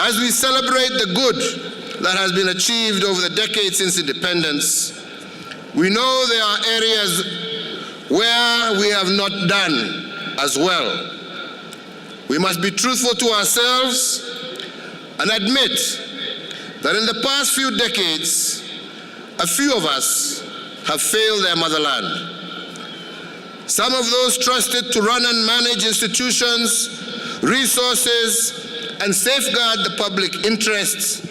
As we celebrate the good that has been achieved over the decades since independence, we know there are areas where we have not done as well. We must be truthful to ourselves and admit that in the past few decades, a few of us have failed their motherland. Some of those trusted to run and manage institutions, resources, and safeguard the public interests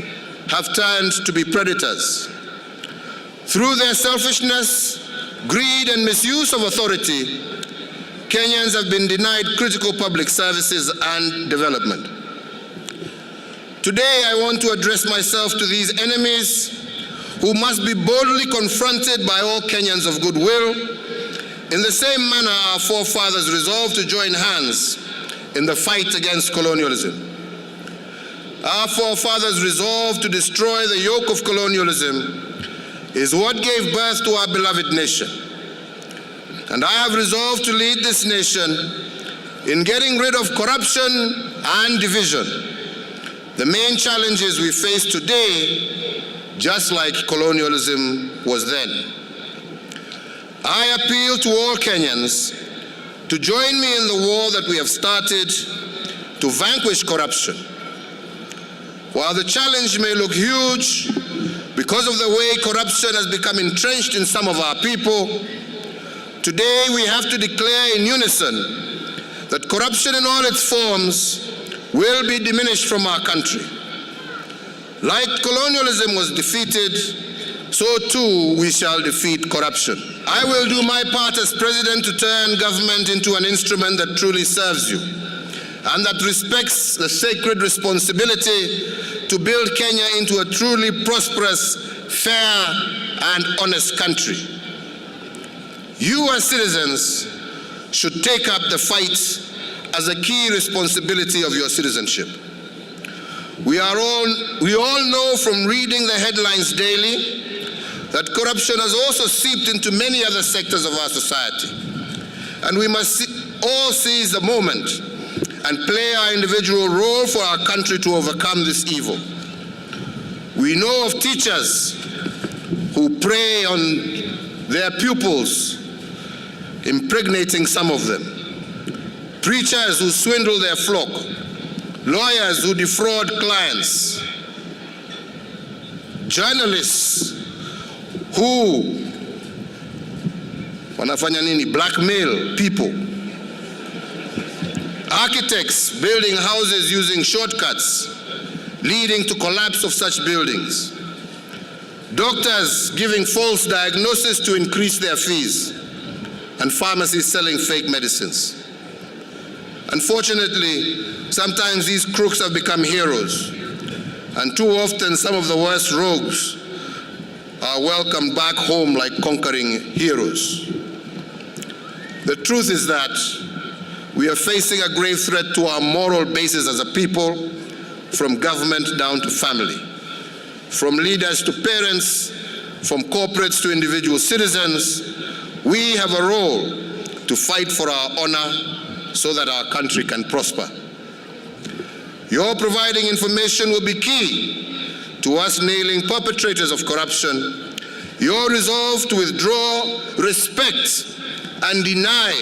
have turned to be predators. Through their selfishness, greed, and misuse of authority, Kenyans have been denied critical public services and development. Today, I want to address myself to these enemies who must be boldly confronted by all Kenyans of goodwill, in the same manner our forefathers resolved to join hands in the fight against colonialism. Our forefathers' resolve to destroy the yoke of colonialism is what gave birth to our beloved nation. And I have resolved to lead this nation in getting rid of corruption and division, the main challenges we face today, just like colonialism was then. I appeal to all Kenyans to join me in the war that we have started to vanquish corruption. While the challenge may look huge because of the way corruption has become entrenched in some of our people, today we have to declare in unison that corruption in all its forms will be diminished from our country. Like colonialism was defeated, so too we shall defeat corruption. I will do my part as president to turn government into an instrument that truly serves you and that respects the sacred responsibility to build Kenya into a truly prosperous, fair, and honest country. You as citizens should take up the fight as a key responsibility of your citizenship. We all know from reading the headlines daily that corruption has also seeped into many other sectors of our society. And we must all seize the moment and play our individual role for our country to overcome this evil. We know of teachers who prey on their pupils, impregnating some of them, preachers who swindle their flock, lawyers who defraud clients, journalists who blackmail people, architects building houses using shortcuts, leading to collapse of such buildings, doctors giving false diagnosis to increase their fees, and pharmacies selling fake medicines. Unfortunately, sometimes these crooks have become heroes, and too often some of the worst rogues are welcomed back home like conquering heroes. The truth is that we are facing a grave threat to our moral basis as a people, from government down to family, from leaders to parents, from corporates to individual citizens. We have a role to fight for our honor so that our country can prosper. Your providing information will be key to us nailing perpetrators of corruption. Your resolve to withdraw respect and deny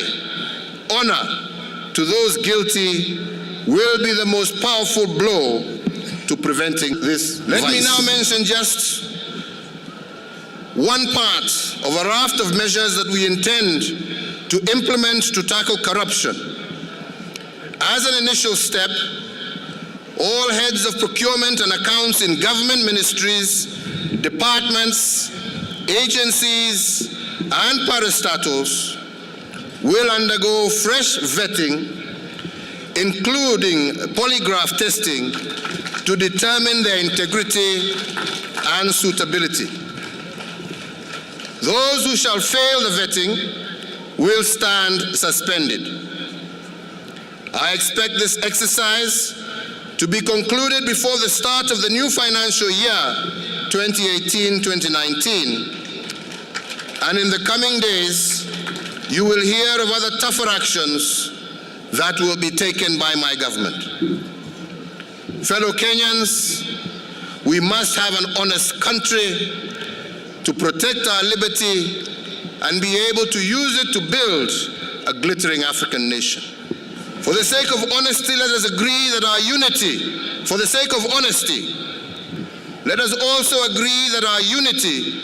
honor to those guilty will be the most powerful blow to preventing this vice. Let me now mention just one part of a raft of measures that we intend to implement to tackle corruption. As an initial step, all heads of procurement and accounts in government ministries, departments, agencies, and parastatals will undergo fresh vetting, including polygraph testing, to determine their integrity and suitability. Those who shall fail the vetting will stand suspended. I expect this exercise to be concluded before the start of the new financial year, 2018-2019. And in the coming days, you will hear of other tougher actions that will be taken by my government. Fellow Kenyans, we must have an honest country to protect our liberty and be able to use it to build a glittering African nation. For the sake of honesty, let us agree that our unity, for the sake of honesty, let us also agree that our unity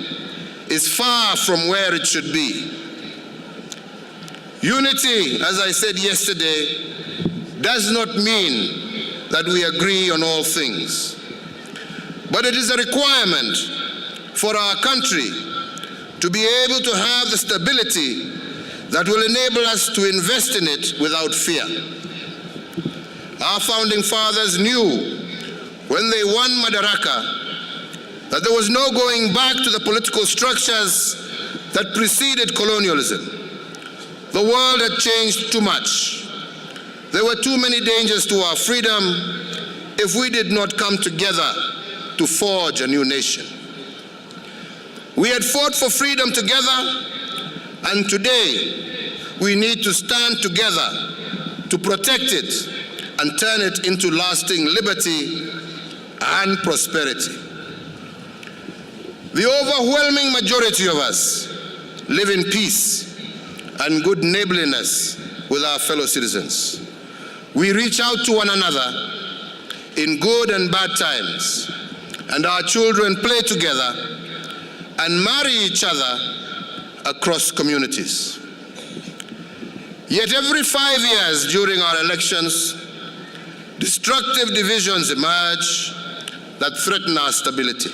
is far from where it should be. Unity, as I said yesterday, does not mean that we agree on all things, but it is a requirement for our country to be able to have the stability that will enable us to invest in it without fear. Our founding fathers knew when they won Madaraka that there was no going back to the political structures that preceded colonialism. The world had changed too much. There were too many dangers to our freedom if we did not come together to forge a new nation. We had fought for freedom together, and today we need to stand together to protect it and turn it into lasting liberty and prosperity. The overwhelming majority of us live in peace and good neighborliness with our fellow citizens. We reach out to one another in good and bad times, and our children play together and marry each other across communities. Yet every 5 years during our elections, destructive divisions emerge that threaten our stability.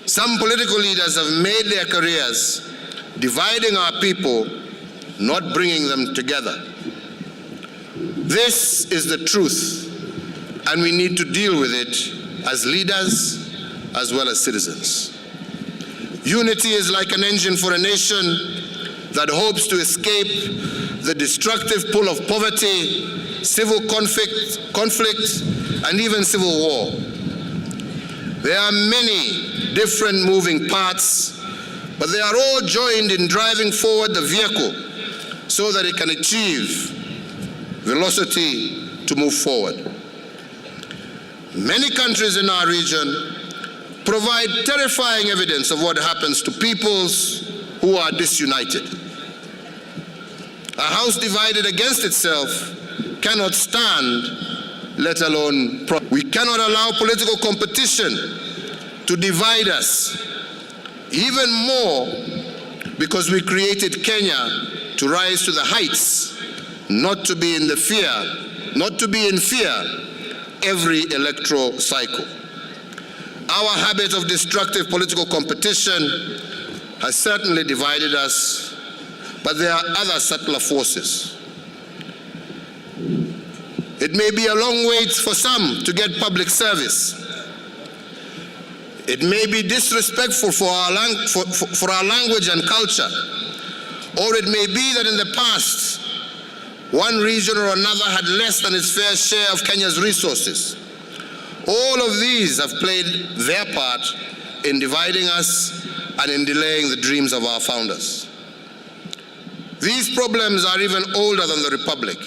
Some political leaders have made their careers dividing our people, not bringing them together. This is the truth, and we need to deal with it as leaders as well as citizens. Unity is like an engine for a nation that hopes to escape the destructive pull of poverty, civil conflict, and even civil war. There are many different moving parts, but they are all joined in driving forward the vehicle so that it can achieve velocity to move forward. Many countries in our region provide terrifying evidence of what happens to peoples who are disunited. A house divided against itself cannot stand, let alone we cannot allow political competition to divide us, even more because we created Kenya to rise to the heights, not to be in fear every electoral cycle. Our habit of destructive political competition has certainly divided us, but there are other subtler forces. It may be a long wait for some to get public service. It may be disrespectful for our language and culture, or it may be that in the past, one region or another had less than its fair share of Kenya's resources. All of these have played their part in dividing us and in delaying the dreams of our founders. These problems are even older than the Republic.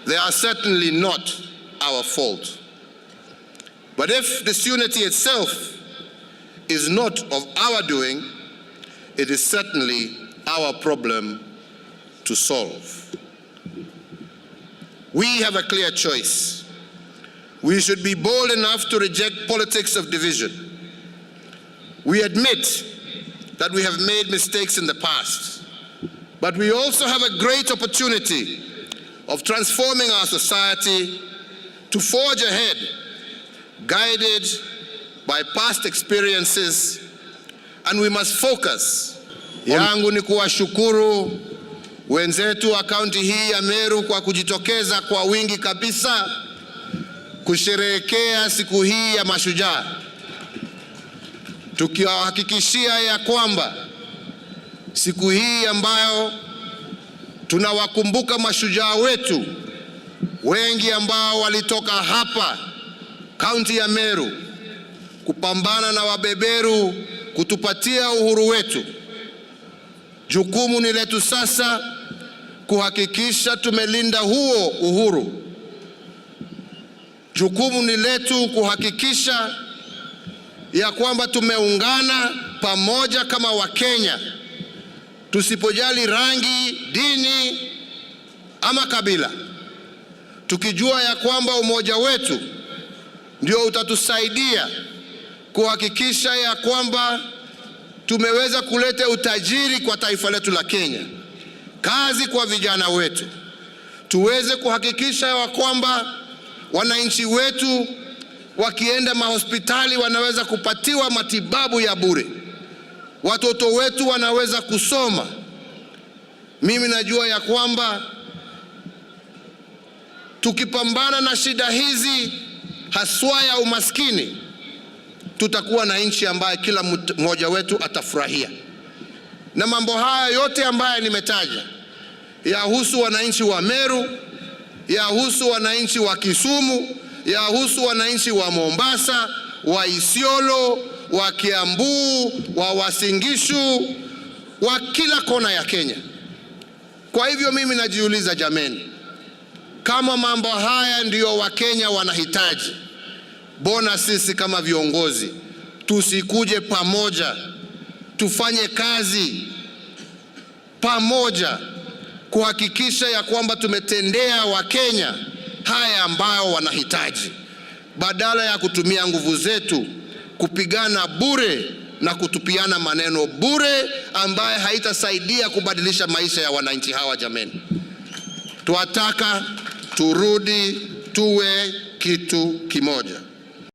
They are certainly not our fault. But if disunity itself is not of our doing, it is certainly our problem to solve. We have a clear choice. We should be bold enough to reject politics of division. We admit that we have made mistakes in the past, but we also have a great opportunity of transforming our society to forge ahead, guided by past experiences, and we must focus. Yangu ni kuwashukuru wenzetu wa kaunti hii ya Meru kwa kujitokeza kwa wingi kabisa kusherehekea siku hii ya mashujaa, tukiwahakikishia ya kwamba siku hii ambayo tunawakumbuka mashujaa wetu wengi ambao walitoka hapa kaunti ya Meru kupambana na wabeberu kutupatia uhuru wetu. Jukumu ni letu sasa kuhakikisha tumelinda huo uhuru Jukumu ni letu kuhakikisha ya kwamba tumeungana pamoja kama Wakenya, tusipojali rangi, dini ama kabila, tukijua ya kwamba umoja wetu ndio utatusaidia kuhakikisha ya kwamba tumeweza kuleta utajiri kwa taifa letu la Kenya, kazi kwa vijana wetu, tuweze kuhakikisha ya kwamba wananchi wetu wakienda mahospitali wanaweza kupatiwa matibabu ya bure, watoto wetu wanaweza kusoma. Mimi najua ya kwamba tukipambana na shida hizi haswa ya umaskini, tutakuwa na nchi ambayo kila mmoja wetu atafurahia. Na mambo haya yote ambayo nimetaja yahusu wananchi wa Meru, yahusu wananchi wa Kisumu, yahusu wananchi wa Mombasa, wa Isiolo, wa Kiambu, wa Uasin Gishu, wa kila kona ya Kenya. Kwa hivyo mimi najiuliza, jameni, kama mambo haya ndiyo Wakenya wanahitaji, bona sisi kama viongozi tusikuje pamoja, tufanye kazi pamoja kuhakikisha ya kwamba tumetendea Wakenya haya ambayo wanahitaji, badala ya kutumia nguvu zetu kupigana bure na kutupiana maneno bure ambaye haitasaidia kubadilisha maisha ya wananchi hawa. Jameni, tuwataka turudi tuwe kitu kimoja.